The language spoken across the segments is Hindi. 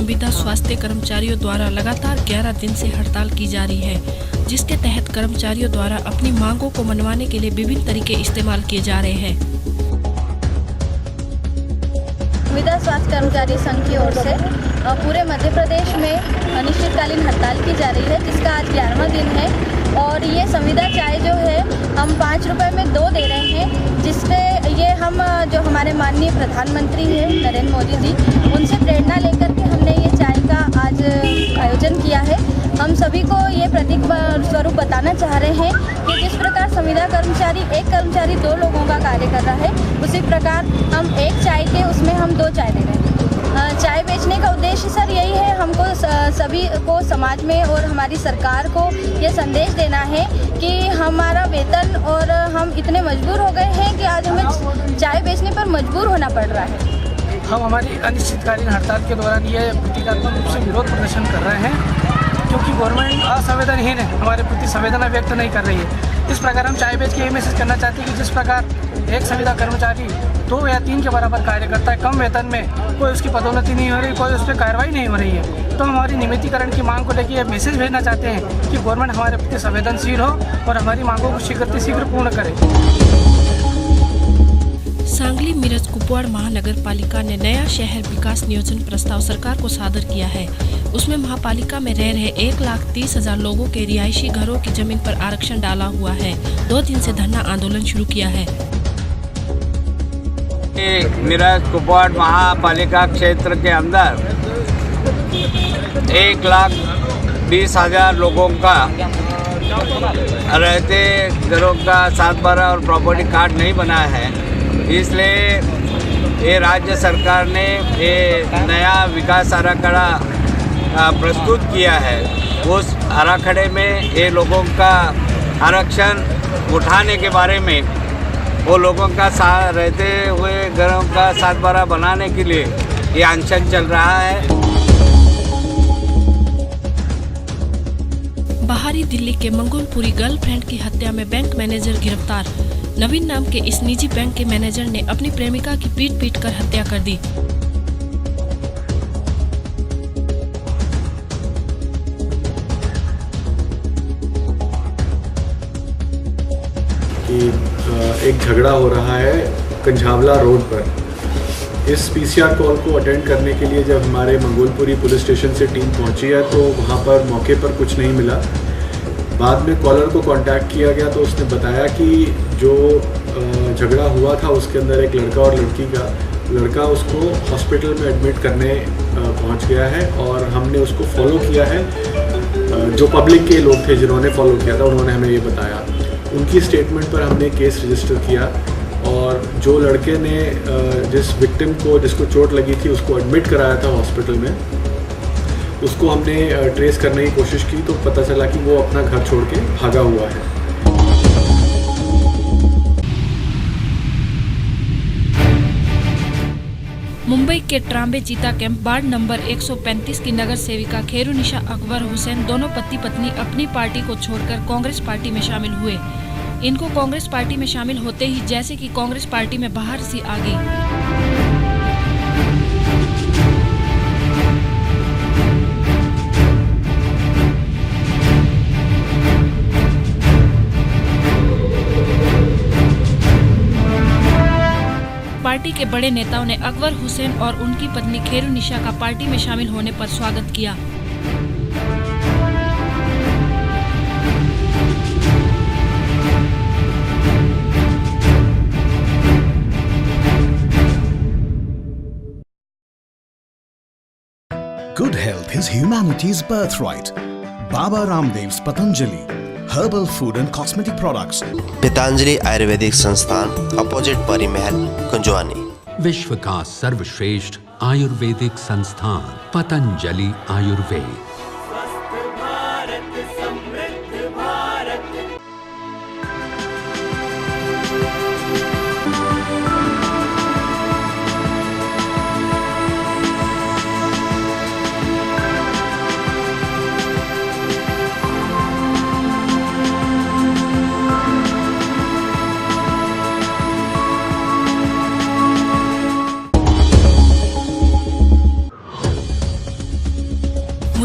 संविदा स्वास्थ्य कर्मचारियों द्वारा लगातार 11 दिन से हड़ताल की जा रही है, जिसके तहत कर्मचारियों द्वारा अपनी मांगों को मनवाने के लिए विभिन्न तरीके इस्तेमाल किए जा रहे हैं। संविदा स्वास्थ्य कर्मचारी संघ की ओर से पूरे मध्य प्रदेश में अनिश्चितकालीन हड़ताल की जा रही है, जिसका आज 11वां दिन है। और ये संविदा चाय जो है हम 5 रुपए में 2 दे रहे हैं, जिससे ये हम जो हमारे माननीय प्रधानमंत्री हैं नरेंद्र मोदी जी, उनसे प्रेरणा लेकर के हमने ये चाय का आज आयोजन किया है। हम सभी को ये प्रतीक स्वरूप बताना चाह रहे हैं कि जिस प्रकार संविदा कर्मचारी एक कर्मचारी 2 लोगों का कार्य कर रहा है, उसी प्रकार हम एक चाय के उसमें हम 2 चाय दे रहे हैं। चाय बेचने का उद्देश्य सर यही है, हमको सभी को समाज में और हमारी सरकार को ये संदेश देना है कि हमारा वेतन और हम इतने मजबूर हो गए हैं कि आज हमें चाय बेचने पर मजबूर होना पड़ रहा है। हम हमारी अनिश्चितकालीन हड़ताल के दौरान ये प्रतीकात्मक रूप से विरोध प्रदर्शन कर रहे हैं, क्योंकि गवर्नमेंट असंवेदनहीन है, हमारे प्रति संवेदना व्यक्त नहीं कर रही है। इस प्रकार हम चाय बेच के ये मैसेज करना चाहते हैं कि जिस प्रकार एक संविदा कर्मचारी 2 या 3 के बराबर कार्य करता है कम वेतन में, कोई उसकी पदोन्नति नहीं हो रही, कोई उस पर कार्रवाई नहीं हो रही है, तो हमारी नियमितीकरण की मांग को लेकर ये मैसेज भेजना चाहते हैं कि गवर्नमेंट हमारे प्रति संवेदनशील हो और हमारी मांगों को शीघ्र पूर्ण करे। सांगली मिरज कुपवाड़ महानगर पालिका ने नया शहर विकास नियोजन प्रस्ताव सरकार को सादर किया है। उसमें महापालिका में रह रहे 1,30,000 लोगों के रिहायशी घरों की जमीन पर आरक्षण डाला हुआ है। 2 दिन से धरना आंदोलन शुरू किया है। मिरज कुपवाड़ महापालिका क्षेत्र के अंदर 1,20,000 लोगों का रहते घरों का 7/12 और प्रॉपर्टी कार्ड नहीं बना है, इसलिए ये राज्य सरकार ने ये नया विकास आराखड़ा प्रस्तुत किया है। उस आराखड़े में ये लोगों का आरक्षण उठाने के बारे में, वो लोगों का रहते हुए घरों का 7/12 बनाने के लिए ये अनशन चल रहा है। बाहरी दिल्ली के मंगोलपुरी गर्लफ्रेंड की हत्या में बैंक मैनेजर गिरफ्तार। नवीन नाम के इस निजी बैंक के मैनेजर ने अपनी प्रेमिका की पीट कर हत्या कर दी। एक झगड़ा हो रहा है कंझावला रोड पर। इस पीसीआर कॉल को अटेंड करने के लिए जब हमारे मंगोलपुरी पुलिस स्टेशन से टीम पहुंची है, तो वहां पर मौके पर कुछ नहीं मिला। बाद में कॉलर को कांटेक्ट किया गया, तो उसने बताया कि जो झगड़ा हुआ था उसके अंदर एक लड़का और लड़की का, लड़का उसको हॉस्पिटल में एडमिट करने पहुंच गया है और हमने उसको फॉलो किया है। जो पब्लिक के लोग थे जिन्होंने फॉलो किया था, उन्होंने हमें ये बताया। उनकी स्टेटमेंट पर हमने केस रजिस्टर किया और जो लड़के ने जिस विक्टिम को जिसको चोट लगी थी उसको एडमिट कराया था हॉस्पिटल में, उसको हमने ट्रेस करने की कोशिश की, तो पता चला कि वो अपना घर छोड़ के भागा हुआ है। मुंबई के ट्राम्बे चीता कैंप वार्ड नंबर 135 की नगर सेविका खेरुनिशा अकबर हुसैन दोनों पति पत्नी अपनी पार्टी को छोड़कर कांग्रेस पार्टी में शामिल हुए। इनको कांग्रेस पार्टी में शामिल होते ही जैसे कि कांग्रेस पार्टी में बाहर सी आ गई। पार्टी के बड़े नेताओं ने अकबर हुसैन और उनकी पत्नी खेरुनिशा का पार्टी में शामिल होने पर स्वागत किया। Good health is humanity's birthright. Baba Ramdev's Patanjali Herbal Food and Cosmetic Products. Patanjali Ayurvedic संस्थान अपोजिट परी महल कुंजवानी। विश्व का सर्वश्रेष्ठ आयुर्वेदिक संस्थान पतंजलि आयुर्वेद।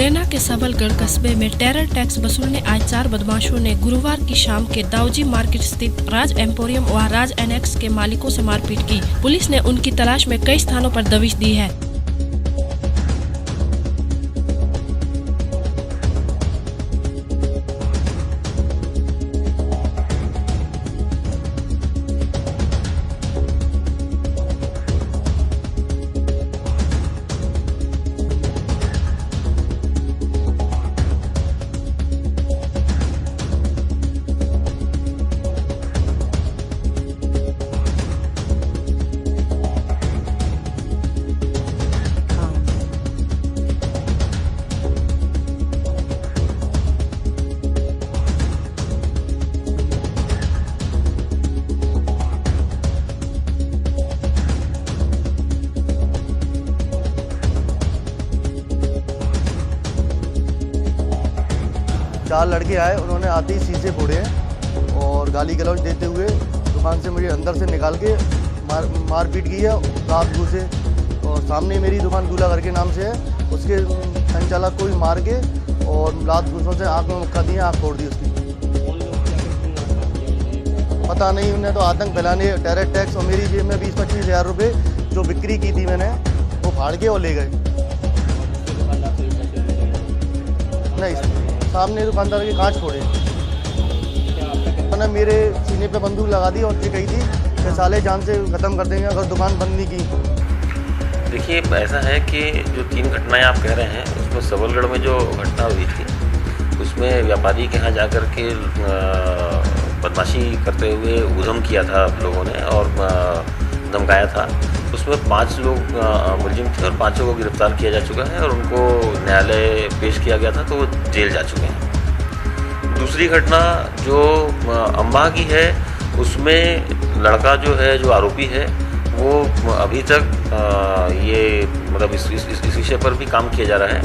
मुरैना के सबलगढ़ कस्बे में टेरर टैक्स वसूलने आए 4 बदमाशों ने गुरुवार की शाम के दाऊजी मार्केट स्थित राज एम्पोरियम व राज एनेक्स के मालिकों से मारपीट की। पुलिस ने उनकी तलाश में कई स्थानों पर दबिश दी है। चार लड़के आए, उन्होंने आते ही शीशे फोड़े हैं और गाली गलौज देते हुए दुकान से मुझे अंदर से निकाल के मारपीट की है रात को से। और सामने मेरी दुकान दूल्हा घर के नाम से है, उसके संचालक को भी मार के और रात घूसों से आँख में मुक्का दिया, आँख फोड़ दी उसकी। पता नहीं, उन्हें तो आतंक फैलाने टेरर टैक्स और मेरी जेब में 20-25 हज़ार रुपये जो बिक्री की थी मैंने वो फाड़ के और ले गए। नहीं, सामने दुकानदार के कांच फोड़े। मैंने मेरे सीने पे बंदूक लगा दी और ये कही थी कि साले जान से ख़त्म कर देंगे अगर दुकान बंद नहीं की। देखिए, ऐसा है कि जो 3 घटनाएं आप कह रहे हैं उसमें सबलगढ़ में जो घटना हुई थी उसमें व्यापारी के यहाँ जाकर के बदमाशी करते हुए उधम किया था लोगों ने और धमकाया था। उसमें 5 लोग मुलजिम थे और 5 को गिरफ्तार किया जा चुका है और उनको न्यायालय पेश किया गया था, तो वो जेल जा चुके हैं। दूसरी घटना जो अम्बा की है उसमें लड़का जो है, जो आरोपी है, वो अभी तक ये मतलब इस विषय पर भी काम किया जा रहा है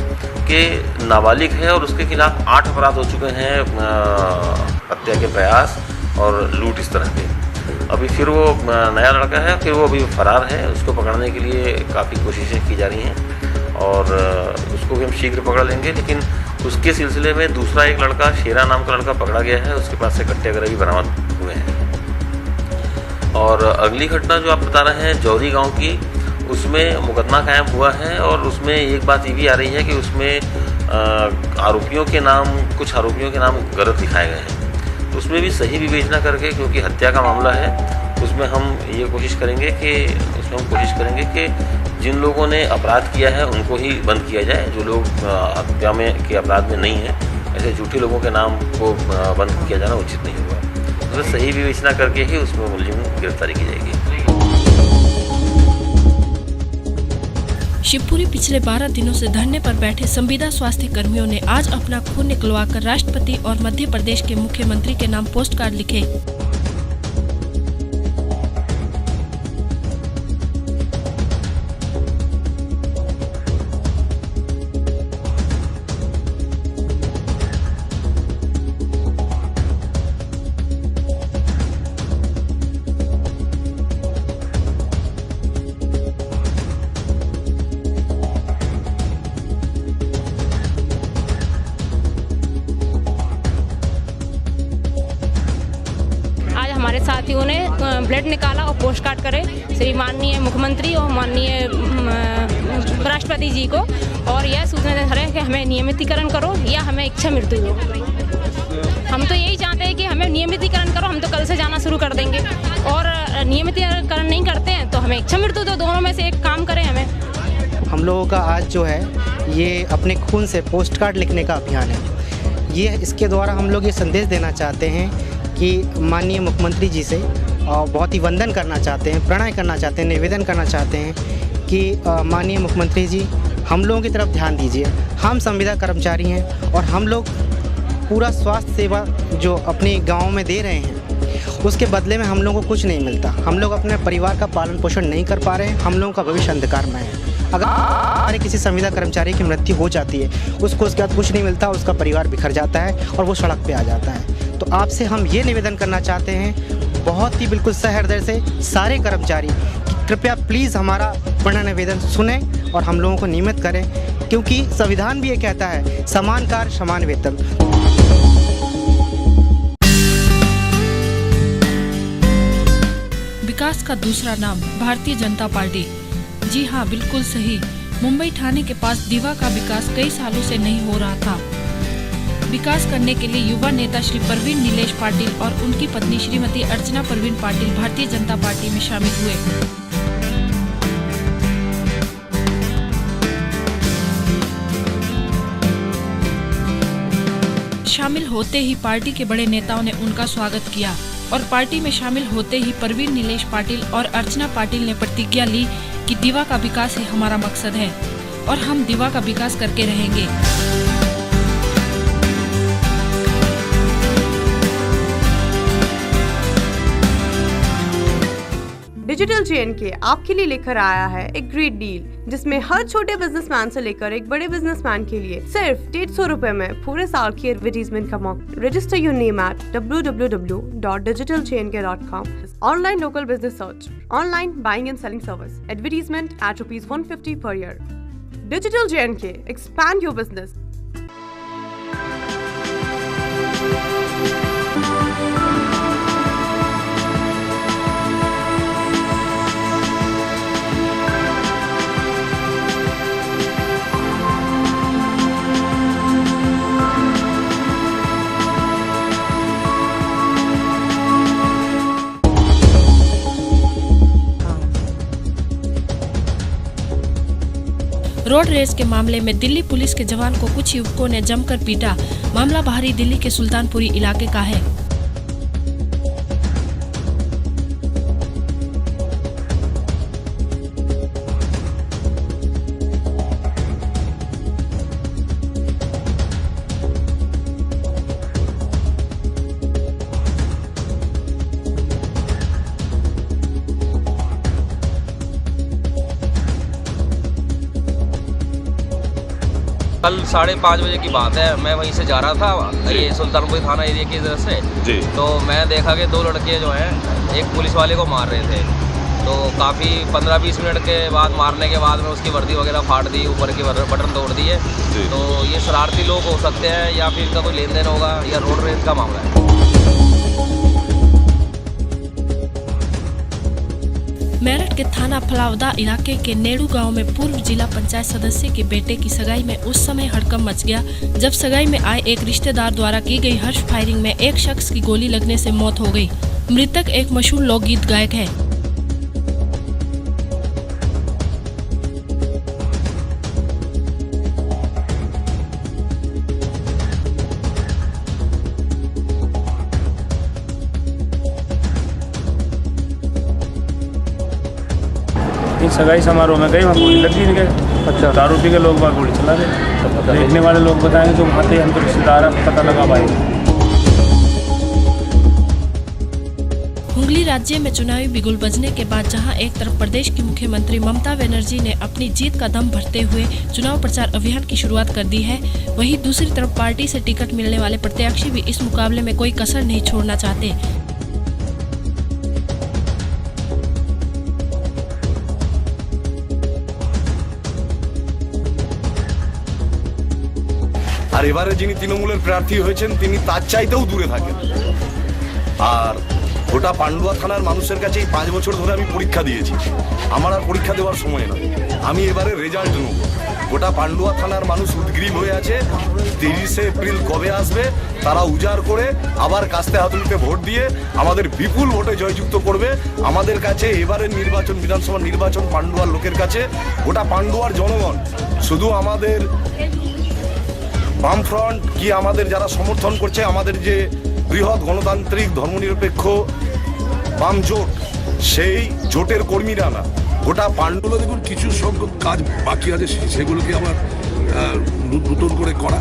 कि नाबालिग है और उसके खिलाफ 8 अपराध हो चुके हैं, हत्या के प्रयास और लूट इस तरह के। अभी फिर वो नया लड़का है, फिर वो अभी फरार है। उसको पकड़ने के लिए काफ़ी कोशिशें की जा रही हैं और उसको भी हम शीघ्र पकड़ लेंगे। लेकिन उसके सिलसिले में दूसरा एक लड़का, शेरा नाम का लड़का पकड़ा गया है, उसके पास से कट्टे वगैरह भी बरामद हुए हैं। और अगली घटना जो आप बता रहे हैं जौहरी गांव की, उसमें मुकदमा कायम हुआ है और उसमें एक बात ये भी आ रही है कि उसमें कुछ आरोपियों के नाम गलत लिखाए गए हैं। उसमें भी सही विवेचना करके, क्योंकि हत्या का मामला है, उसमें हम कोशिश करेंगे कि जिन लोगों ने अपराध किया है उनको ही बंद किया जाए। जो लोग हत्या में के अपराध में नहीं हैं, ऐसे झूठे लोगों के नाम को बंद किया जाना उचित नहीं होगा। तो सही विवेचना करके ही उसमें मुलजिम गिरफ्तारी की जाएगी। शिवपुरी पिछले 12 दिनों से धरने पर बैठे संविदा स्वास्थ्य कर्मियों ने आज अपना खून निकलवाकर राष्ट्रपति और मध्य प्रदेश के मुख्यमंत्री के नाम पोस्ट कार्ड लिखे। हमारे साथियों ने ब्लड निकाला और पोस्ट कार्ड करे श्री माननीय मुख्यमंत्री और माननीय राष्ट्रपति जी को, और यह सूचना दे रहे हैं कि हमें नियमितीकरण करो या हमें इच्छा मृत्यु हो। हम तो यही चाहते हैं कि हमें नियमितीकरण करो, हम तो कल से जाना शुरू कर देंगे, और नियमितीकरण नहीं करते हैं तो हमें इच्छा मृत्यु दो, दोनों में से एक काम करें हमें। हम लोगों का आज जो है ये अपने खून से पोस्ट कार्ड लिखने का अभियान है। ये इसके द्वारा हम लोग ये संदेश देना चाहते हैं कि माननीय मुख्यमंत्री जी से बहुत ही वंदन करना चाहते हैं, प्रणय करना चाहते हैं, निवेदन करना चाहते हैं कि माननीय मुख्यमंत्री जी हम लोगों की तरफ ध्यान दीजिए। हम संविदा कर्मचारी हैं और हम लोग पूरा स्वास्थ्य सेवा जो अपने गाँव में दे रहे हैं उसके बदले में हम लोगों को कुछ नहीं मिलता। हम लोग अपने परिवार का पालन पोषण नहीं कर पा रहे हैं, हम लोगों का भविष्य अंधकार में है। अगर हमारे किसी संविदा कर्मचारी की मृत्यु हो जाती है, उसको उसके बाद कुछ नहीं मिलता, उसका परिवार बिखर जाता है और वो सड़क पे आ जाता है। तो आपसे हम ये निवेदन करना चाहते हैं बहुत ही बिल्कुल सहृदय से सारे कर्मचारी कि कृपया प्लीज़ हमारा प्रणय निवेदन सुने और हम लोगों को नियमित करें, क्योंकि संविधान भी ये कहता है समान कार्य समान वेतन। विकास का दूसरा नाम भारतीय जनता पार्टी। जी हाँ, बिल्कुल सही। मुंबई ठाणे के पास दीवा का विकास कई सालों से नहीं हो रहा था। विकास करने के लिए युवा नेता श्री प्रवीण नीलेश पाटिल और उनकी पत्नी श्रीमती अर्चना प्रवीण पाटिल भारतीय जनता पार्टी में शामिल हुए। शामिल होते ही पार्टी के बड़े नेताओं ने उनका स्वागत किया और पार्टी में शामिल होते ही प्रवीण नीलेश पाटिल और अर्चना पाटिल ने प्रतिज्ञा ली कि दीवा का विकास ही हमारा मकसद है और हम दीवा का विकास करके रहेंगे। डिजिटल JNK आपके लिए लेकर आया है एक ग्रेट डील, जिसमें हर छोटे बिजनेसमैन से लेकर एक बड़े बिजनेसमैन के लिए सिर्फ 150 रुपए में पूरे साल की एडवर्टीजमेंट का मौका। Register your name at www.digitaljnk.com। Online local business search, online buying and selling service, advertisement at ₹150 per year। Digital JNK, expand your business। Road race के मामले में दिल्ली पुलिस के जवान को कुछ युवकों ने जमकर पीटा। मामला बाहरी दिल्ली के सुल्तानपुरी इलाके का है। कल 5:30 बजे की बात है, मैं वहीं से जा रहा था ये सुल्तानपुर थाना एरिया की तरफ से जी। तो मैं देखा कि 2 लड़के जो हैं एक पुलिस वाले को मार रहे थे। तो काफ़ी 15-20 मिनट के बाद मारने के बाद में उसकी वर्दी वगैरह फाड़ दी, ऊपर के बटन तोड़ दिए। तो ये शरारती लोग हो सकते हैं या फिर इनका कोई लेन देन होगा या रोड रेस का मामला है। मेरठ के थाना फलावदा इलाके के नेड़ू गांव में पूर्व जिला पंचायत सदस्य के बेटे की सगाई में उस समय हड़कंप मच गया, जब सगाई में आए एक रिश्तेदार द्वारा की गई हर्ष फायरिंग में एक शख्स की गोली लगने से मौत हो गई। मृतक एक मशहूर लोकगीत गायक है। सगाई समारोह में गए, वहाँ गोली लगी इनके। अच्छा, दारू पी के लोग वहाँ गोली चला गए। देखने वाले लोग बताएंगे जो वहाँ थे, हम तो रिश्तेदार हैं, पता लगा पाए। हुगली राज्य में चुनावी बिगुल बजने के बाद जहां एक तरफ प्रदेश की मुख्यमंत्री ममता बनर्जी ने अपनी जीत का दम भरते हुए चुनाव प्रचार अभियान की शुरुआत कर दी है, वहीं दूसरी तरफ पार्टी से टिकट मिलने वाले प्रत्याशी भी इस मुकाबले में कोई कसर नहीं छोड़ना चाहते। আর এবারে যিনি তৃণমূলের প্রার্থী হয়েছেন তিনি তার চাইতেও দূরে থাকেন। আর গোটা পান্ডুয়া থানার মানুষের কাছে এই 5 বছর ধরে আমি পরীক্ষা দিয়েছি, আমার আর পরীক্ষা দেওয়ার সময় নয়, আমি এবারে রেজাল্ট নেব। গোটা পান্ডুয়া থানার মানুষ উদ্গ্রীব হয়ে আছে 30শে এপ্রিল কবে আসবে, তারা উজাড় করে আবার কাস্তে হাতুড়িতে ভোট দিয়ে আমাদের বিপুল ভোটে জয়যুক্ত করবে। আমাদের কাছে এবারের নির্বাচন, বিধানসভা নির্বাচন পান্ডুয়ার লোকের কাছে, গোটা পান্ডুয়ার জনগণ শুধু আমাদের বামফ্রন্ট কি আমাদের যারা সমর্থন করছে, আমাদের যে বৃহৎ গণতান্ত্রিক ধর্মনিরপেক্ষ বাম জোট, সেই জোটের কর্মীরা না, গোটা পান্ডুয়া। দেখুন কিছু সংখ্যক কাজ বাকি আছে, সেগুলোকে আবার নতুন করে করা,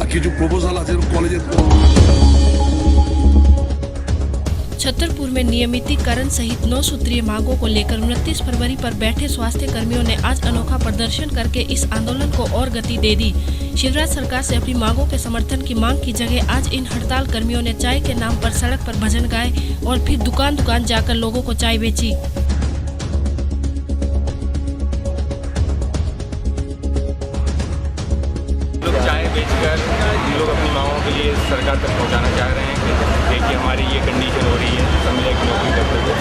আর কিছু প্রপোজাল আছে কলেজের। छतरपुर में नियमितीकरण सहित 9 सूत्रीय मांगों को लेकर 29 फरवरी पर बैठे स्वास्थ्य कर्मियों ने आज अनोखा प्रदर्शन करके इस आंदोलन को और गति दे दी। शिवराज सरकार से अपनी मांगों के समर्थन की मांग की जगह आज इन हड़ताल कर्मियों ने चाय के नाम पर सड़क पर भजन गाए और फिर दुकान दुकान जाकर लोगों को चाय बेची। के लिए सरकार तक पहुंचाना चाह रहे हैं कि देखिए हमारी ये कंडीशन हो रही है, संविदा की नौकरी करते हुए,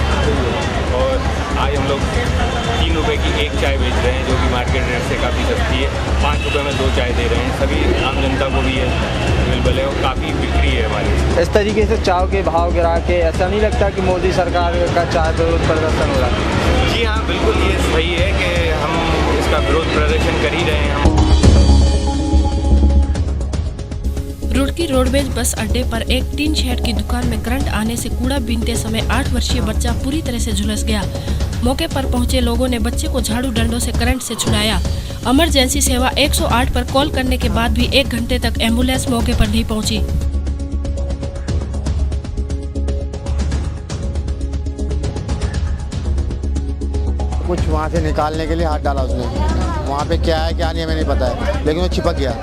और आज हम लोग 3 रुपए की एक चाय बेच रहे हैं जो कि मार्केट रेट से काफ़ी सस्ती है। 5 रुपए में 2 चाय दे रहे हैं, सभी आम जनता को भी अवेलेबल है और काफ़ी बिक्री है हमारी। इस तरीके से चाय के भाव गिरा के ऐसा नहीं लगता कि मोदी सरकार का चाय विरोध प्रदर्शन हो रहा है? जी हाँ, बिल्कुल ये सही है कि हम इसका विरोध प्रदर्शन कर ही रहे हैं। हम रुड़की रोडवेज बस अड्डे पर एक टीन शेड की दुकान में करंट आने से कूड़ा बीनते समय 8 वर्षीय बच्चा पूरी तरह से झुलस गया। मौके पर पहुंचे लोगों ने बच्चे को झाड़ू डंडों से करंट से छुड़ाया। इमरजेंसी सेवा 108 पर कॉल करने के बाद भी 1 घंटे तक एम्बुलेंस मौके पर नहीं पहुंची। कुछ वहाँ से निकालने के लिए हाथ डाला उसने, वहाँ पे क्या है क्या नहीं हमें नहीं पता है, लेकिन वो चिपक गया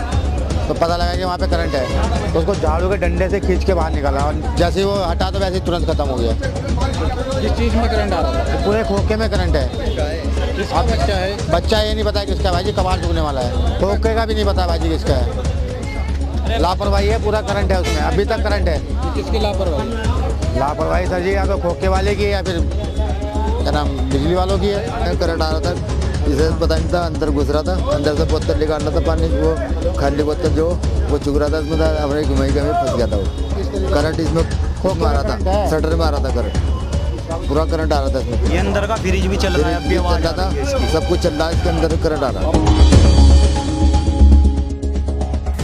तो पता लगा कि वहाँ पे करंट है, तो उसको झाड़ू के डंडे से खींच के बाहर निकाला और जैसे ही वो हटा तो वैसे ही तुरंत खत्म हो गया। किस चीज़ में करंट आ रहा था? पूरे खोखे में करंट है। अब बच्चा है, बच्चा ये नहीं पता है किसका, भाई जी कबाड़ चुगने वाला है, खोखे का भी नहीं पता भाई जी किसका है। लापरवाही है, पूरा करंट है उसमें, अभी तक करंट है। किसकी लापरवाही? लापरवाही सर जी या तो खोखे वाले की या फिर क्या नाम बिजली वालों की है। करंट आ रहा था, इसे पता नहीं था, अंदर घुस रहा था, अंदर से बोतल निकाल रहा था पानी, वो खाली बोतल जो वो चुग रहा था उसमें था, हमारे घुमाई का फंस गया था वो करंट, इसमें खोख मारा था, शटर में आ रहा था करंट, पूरा करंट आ रहा था इसमें। ये अंदर का फ्रिज भी चल रहा है, चल रहा था, सब कुछ चल रहा है, इसके अंदर करंट आ रहा है।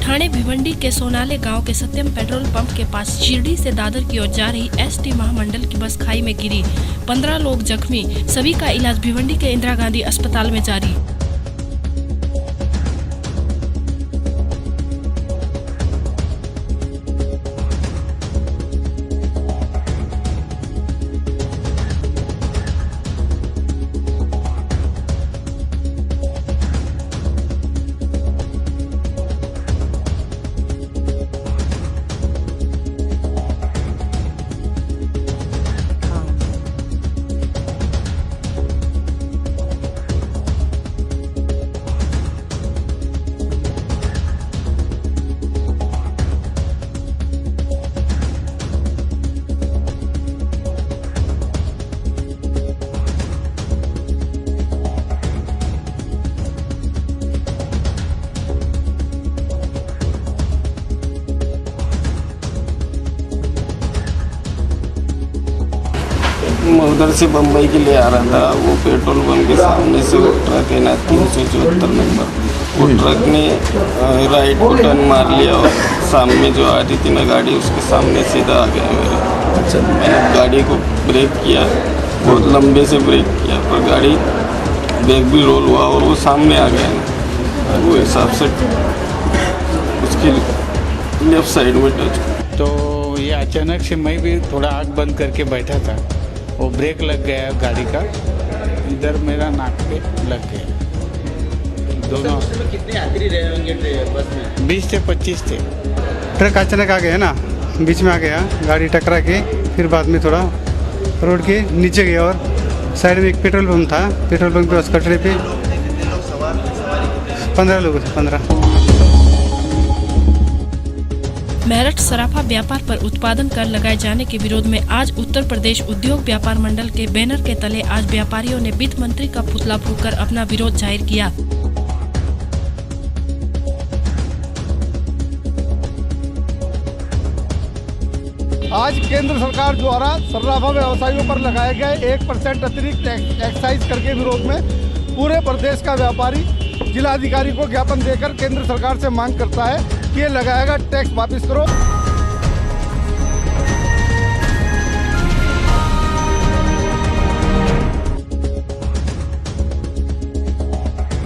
ठाणे भिवंडी के सोनाले गांव के सत्यम पेट्रोल पंप के पास शिरडी से दादर की ओर जा रही एसटी महामंडल की बस खाई में गिरी। 15 लोग जख्मी, सभी का इलाज भिवंडी के इंदिरा गांधी अस्पताल में जारी। उधर से बम्बई के लिए आ रहा था, वो पेट्रोल पंप के सामने से वो ट्रक है ना 374 नंबर, वो ट्रक ने राइट को टर्न मार लिया और सामने जो आ रही थी ना गाड़ी उसके सामने सीधा आ गया मेरे। अच्छा, मैंने गाड़ी को ब्रेक किया, बहुत लंबे से ब्रेक किया पर गाड़ी ब्रेक भी रोल हुआ और वो सामने आ गया ना, वो हिसाब से उसकी लेफ्ट साइड में टच। तो ये अचानक से मैं भी थोड़ा आँख बंद करके बैठा था, वो ब्रेक लग गया गाड़ी का, इधर मेरा नाक पे लग गया। दोनों कितने यात्री रहे होंगे बस में? 20 से 25 थे। ट्रक अचानक आ गया ना, बीच में आ गया, गाड़ी टकरा के फिर बाद में थोड़ा रोड के नीचे गया और साइड में एक पेट्रोल पंप था, पेट्रोल पंप पे उस कटरे पे 15 लोग थे, 15। मेरठ सराफा व्यापार पर उत्पादन कर लगाए जाने के विरोध में आज उत्तर प्रदेश उद्योग व्यापार मंडल के बैनर के तले आज व्यापारियों ने वित्त मंत्री का पुतला फूंककर अपना विरोध जाहिर किया। आज केंद्र सरकार द्वारा सराफा व्यवसायियों पर लगाए गए 1% अतिरिक्त एक्साइज कर के विरोध में पूरे प्रदेश का व्यापारी जिलाधिकारी को ज्ञापन देकर केंद्र सरकार से मांग करता है कि ये लगाएगा टैक्स वापस करो।